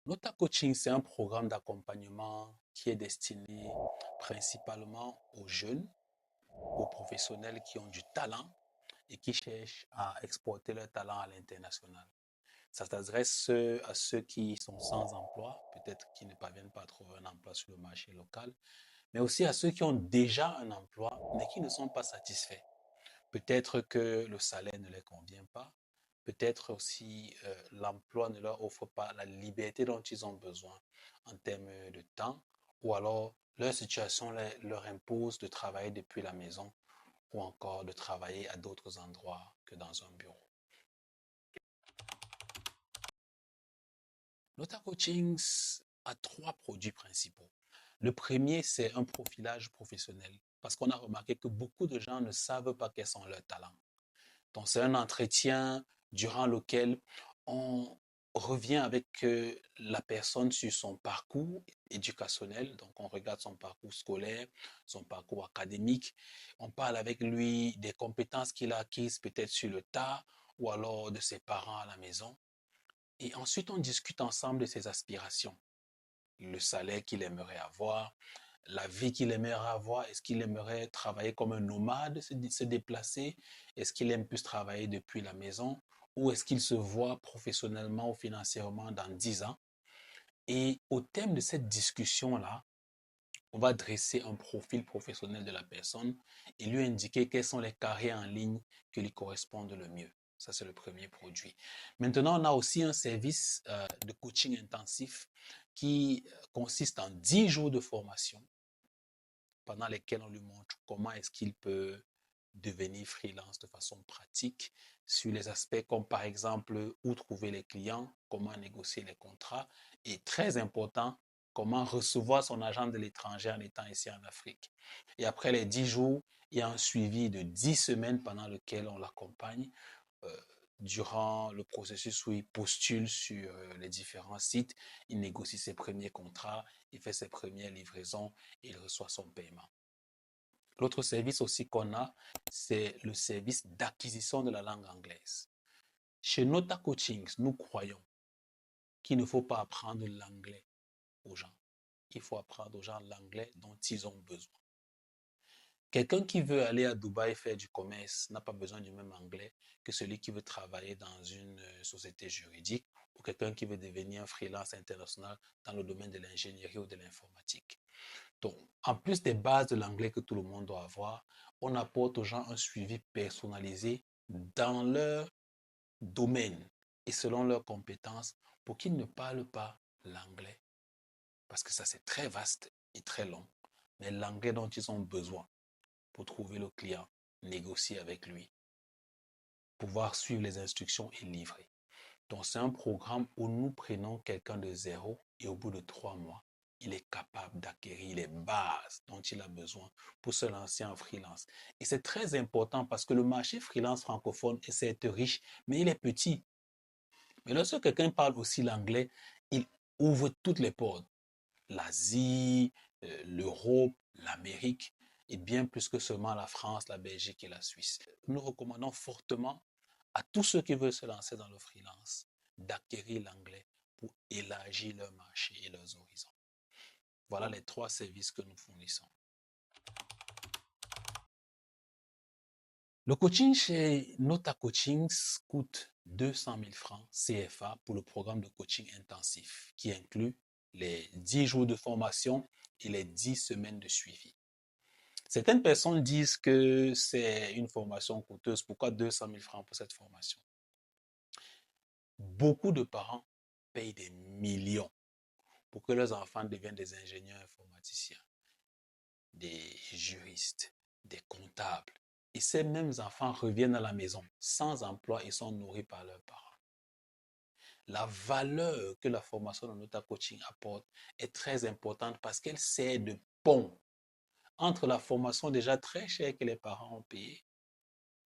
Nota Coaching, c'est un programme d'accompagnement qui est destiné principalement aux jeunes, aux professionnels qui ont du talent et qui cherchent à exporter leur talent à l'international. Ça s'adresse à ceux qui sont sans emploi, peut-être qui ne parviennent pas à trouver un emploi sur le marché local, mais aussi à ceux qui ont déjà un emploi, mais qui ne sont pas satisfaits. Peut-être que le salaire ne les convient pas. Peut-être aussi l'emploi ne leur offre pas la liberté dont ils ont besoin en termes de temps, ou alors leur situation leur impose de travailler depuis la maison ou encore de travailler à d'autres endroits que dans un bureau. Nota Coachings a trois produits principaux. Le premier, c'est un profilage professionnel parce qu'on a remarqué que beaucoup de gens ne savent pas quels sont leurs talents. Donc, c'est un entretien durant lequel on revient avec la personne sur son parcours éducationnel. Donc, on regarde son parcours scolaire, son parcours académique. On parle avec lui des compétences qu'il a acquises peut-être sur le tas ou alors de ses parents à la maison. Et ensuite, on discute ensemble de ses aspirations, le salaire qu'il aimerait avoir, la vie qu'il aimerait avoir. Est-ce qu'il aimerait travailler comme un nomade, se déplacer? Est-ce qu'il aime plus travailler depuis la maison? Ou est-ce qu'il se voit professionnellement ou financièrement dans 10 ans? Et au thème de cette discussion-là, on va dresser un profil professionnel de la personne et lui indiquer quelles sont les carrières en ligne qui lui correspondent le mieux. Ça, c'est le premier produit. Maintenant, on a aussi un service de coaching intensif qui consiste en 10 jours de formation pendant lesquels on lui montre comment est-ce qu'il peut devenir freelance de façon pratique sur les aspects comme par exemple où trouver les clients, comment négocier les contrats et très important, comment recevoir son agent de l'étranger en étant ici en Afrique. Et après les 10 jours, il y a un suivi de 10 semaines pendant lequel on l'accompagne euh, durant le processus où il postule sur les différents sites, il négocie ses premiers contrats, il fait ses premières livraisons et il reçoit son paiement. L'autre service aussi qu'on a, c'est le service d'acquisition de la langue anglaise. Chez Nota Coachings, nous croyons qu'il ne faut pas apprendre l'anglais aux gens. Il faut apprendre aux gens l'anglais dont ils ont besoin. Quelqu'un qui veut aller à Dubaï faire du commerce n'a pas besoin du même anglais que celui qui veut travailler dans une société juridique ou quelqu'un qui veut devenir un freelance international dans le domaine de l'ingénierie ou de l'informatique. Donc, en plus des bases de l'anglais que tout le monde doit avoir, on apporte aux gens un suivi personnalisé dans leur domaine et selon leurs compétences pour qu'ils ne parlent pas l'anglais. Parce que ça, c'est très vaste et très long. Mais l'anglais dont ils ont besoin pour trouver le client, négocier avec lui, pouvoir suivre les instructions et livrer. Donc, c'est un programme où nous prenons quelqu'un de zéro et au bout de 3 mois, il est capable d'acquérir les bases dont il a besoin pour se lancer en freelance. Et c'est très important parce que le marché freelance francophone est certes riche, mais il est petit. Mais lorsque quelqu'un parle aussi l'anglais, il ouvre toutes les portes. L'Asie, l'Europe, l'Amérique, et bien plus que seulement la France, la Belgique et la Suisse. Nous recommandons fortement à tous ceux qui veulent se lancer dans le freelance d'acquérir l'anglais pour élargir leur marché et leurs horizons. Voilà les trois services que nous fournissons. Le coaching chez Nota Coachings coûte 200 000 francs CFA pour le programme de coaching intensif qui inclut les 10 jours de formation et les 10 semaines de suivi. Certaines personnes disent que c'est une formation coûteuse. Pourquoi 200 000 francs pour cette formation? Beaucoup de parents payent des millions pour que leurs enfants deviennent des ingénieurs informaticiens, des juristes, des comptables. Et ces mêmes enfants reviennent à la maison sans emploi et sont nourris par leurs parents. La valeur que la formation de Nota Coaching apporte est très importante parce qu'elle sert de pont entre la formation déjà très chère que les parents ont payée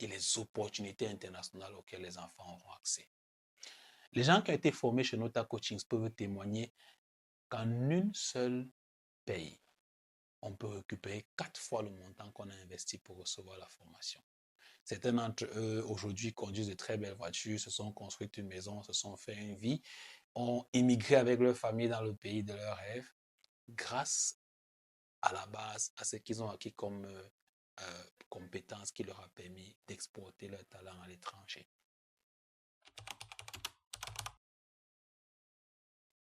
et les opportunités internationales auxquelles les enfants auront accès. Les gens qui ont été formés chez Nota Coachings peuvent témoigner qu'en une seule paye, on peut récupérer 4 fois le montant qu'on a investi pour recevoir la formation. Certains d'entre eux, aujourd'hui, conduisent de très belles voitures, se sont construites une maison, se sont fait une vie. ont émigré avec leur famille dans le pays de leurs rêves grâce à la base, à ce qu'ils ont acquis comme compétences qui leur a permis d'exporter leur talent à l'étranger.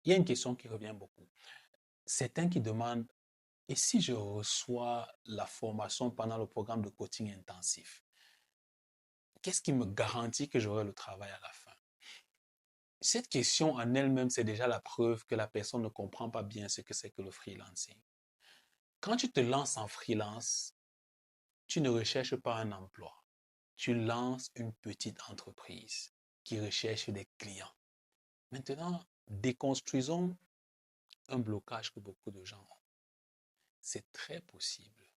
Il y a une question qui revient beaucoup. Certains qui demandent, et si je reçois la formation pendant le programme de coaching intensif, qu'est-ce qui me garantit que j'aurai le travail à la fin? Cette question en elle-même, c'est déjà la preuve que la personne ne comprend pas bien ce que c'est que le freelancing. Quand tu te lances en freelance, tu ne recherches pas un emploi. Tu lances une petite entreprise qui recherche des clients. Maintenant, déconstruisons un blocage que beaucoup de gens ont. C'est très possible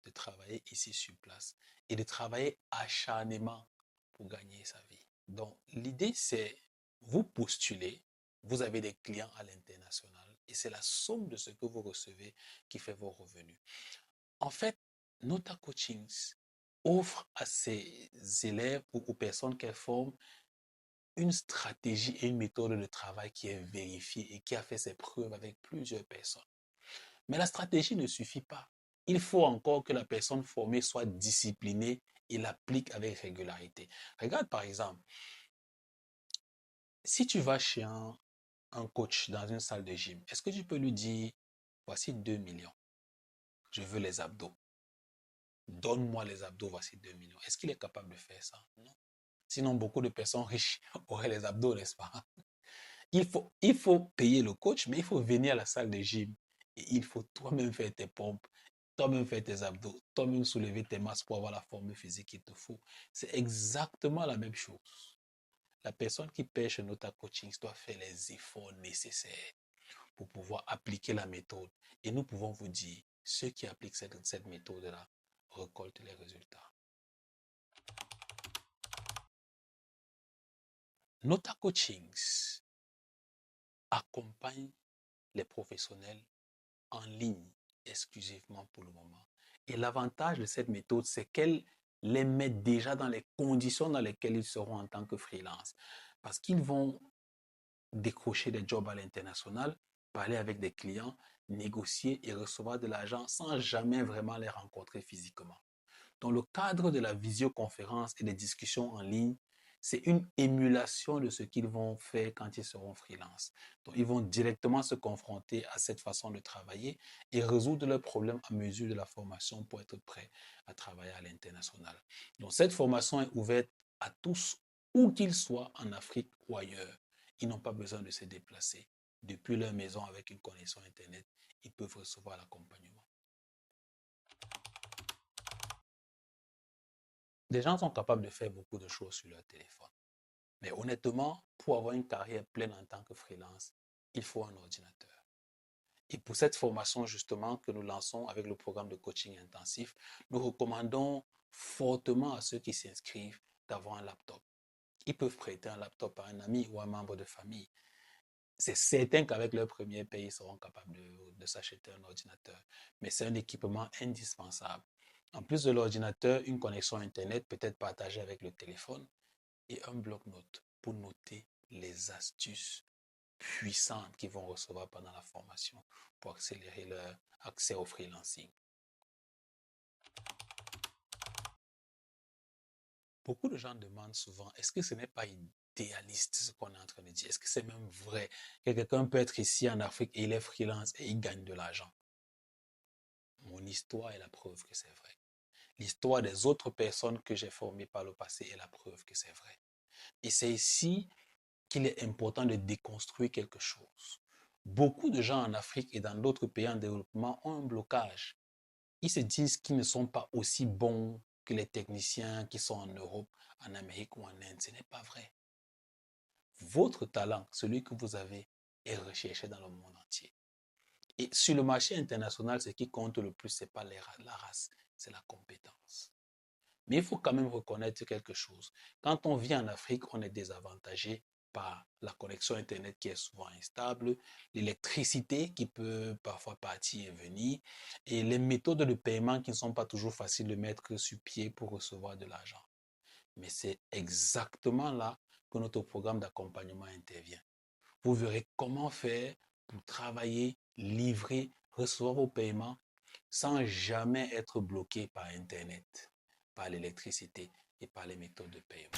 de travailler ici sur place et de travailler acharnement pour gagner sa vie. Donc, l'idée, c'est vous postulez, vous avez des clients à l'international et c'est la somme de ce que vous recevez qui fait vos revenus. En fait, Nota Coachings offre à ses élèves ou aux personnes qu'elle forme une stratégie et une méthode de travail qui est vérifiée et qui a fait ses preuves avec plusieurs personnes. Mais la stratégie ne suffit pas. Il faut encore que la personne formée soit disciplinée et l'applique avec régularité. Regarde par exemple, si tu vas chez un coach dans une salle de gym, est-ce que tu peux lui dire, voici 2 millions, je veux les abdos. Donne-moi les abdos, voici 2 millions. Est-ce qu'il est capable de faire ça? Non. Sinon, beaucoup de personnes riches auraient les abdos, n'est-ce pas? Il faut payer le coach, mais il faut venir à la salle de gym. Et il faut toi-même faire tes pompes, toi-même faire tes abdos, toi-même soulever tes masses pour avoir la forme physique qu'il te faut. C'est exactement la même chose. La personne qui paie chez Nota Coaching doit faire les efforts nécessaires pour pouvoir appliquer la méthode. Et nous pouvons vous dire, ceux qui appliquent cette méthode-là récoltent les résultats. Nota Coachings accompagne les professionnels en ligne exclusivement pour le moment. Et l'avantage de cette méthode, c'est qu'elle les met déjà dans les conditions dans lesquelles ils seront en tant que freelance. Parce qu'ils vont décrocher des jobs à l'international, parler avec des clients, négocier et recevoir de l'argent sans jamais vraiment les rencontrer physiquement. Dans le cadre de la visioconférence et des discussions en ligne, c'est une émulation de ce qu'ils vont faire quand ils seront freelance. Donc, ils vont directement se confronter à cette façon de travailler et résoudre leurs problèmes à mesure de la formation pour être prêts à travailler à l'international. Donc, cette formation est ouverte à tous, où qu'ils soient en Afrique ou ailleurs. Ils n'ont pas besoin de se déplacer. Depuis leur maison avec une connexion Internet, ils peuvent recevoir l'accompagnement. Des gens sont capables de faire beaucoup de choses sur leur téléphone. Mais honnêtement, pour avoir une carrière pleine en tant que freelance, il faut un ordinateur. Et pour cette formation justement que nous lançons avec le programme de coaching intensif, nous recommandons fortement à ceux qui s'inscrivent d'avoir un laptop. Ils peuvent prêter un laptop à un ami ou à un membre de famille. C'est certain qu'avec leur premier paye, ils seront capables de s'acheter un ordinateur. Mais c'est un équipement indispensable. En plus de l'ordinateur, une connexion Internet peut être partagée avec le téléphone et un bloc-notes pour noter les astuces puissantes qu'ils vont recevoir pendant la formation pour accélérer leur accès au freelancing. Beaucoup de gens demandent souvent, est-ce que ce n'est pas idéaliste ce qu'on est en train de dire? Est-ce que c'est même vrai que quelqu'un peut être ici en Afrique et il est freelance et il gagne de l'argent? Mon histoire est la preuve que c'est vrai. L'histoire des autres personnes que j'ai formées par le passé est la preuve que c'est vrai. Et c'est ici qu'il est important de déconstruire quelque chose. Beaucoup de gens en Afrique et dans d'autres pays en développement ont un blocage. Ils se disent qu'ils ne sont pas aussi bons que les techniciens qui sont en Europe, en Amérique ou en Inde. Ce n'est pas vrai. Votre talent, celui que vous avez, est recherché dans le monde entier. Et sur le marché international, ce qui compte le plus, ce n'est pas la race, c'est la compétence. Mais il faut quand même reconnaître quelque chose. Quand on vit en Afrique, on est désavantagé par la connexion Internet qui est souvent instable, l'électricité qui peut parfois partir et venir, et les méthodes de paiement qui ne sont pas toujours faciles de mettre sur pied pour recevoir de l'argent. Mais c'est exactement là que notre programme d'accompagnement intervient. Vous verrez comment faire pour travailler, livrer, recevoir vos paiements sans jamais être bloqué par Internet, par l'électricité et par les méthodes de paiement.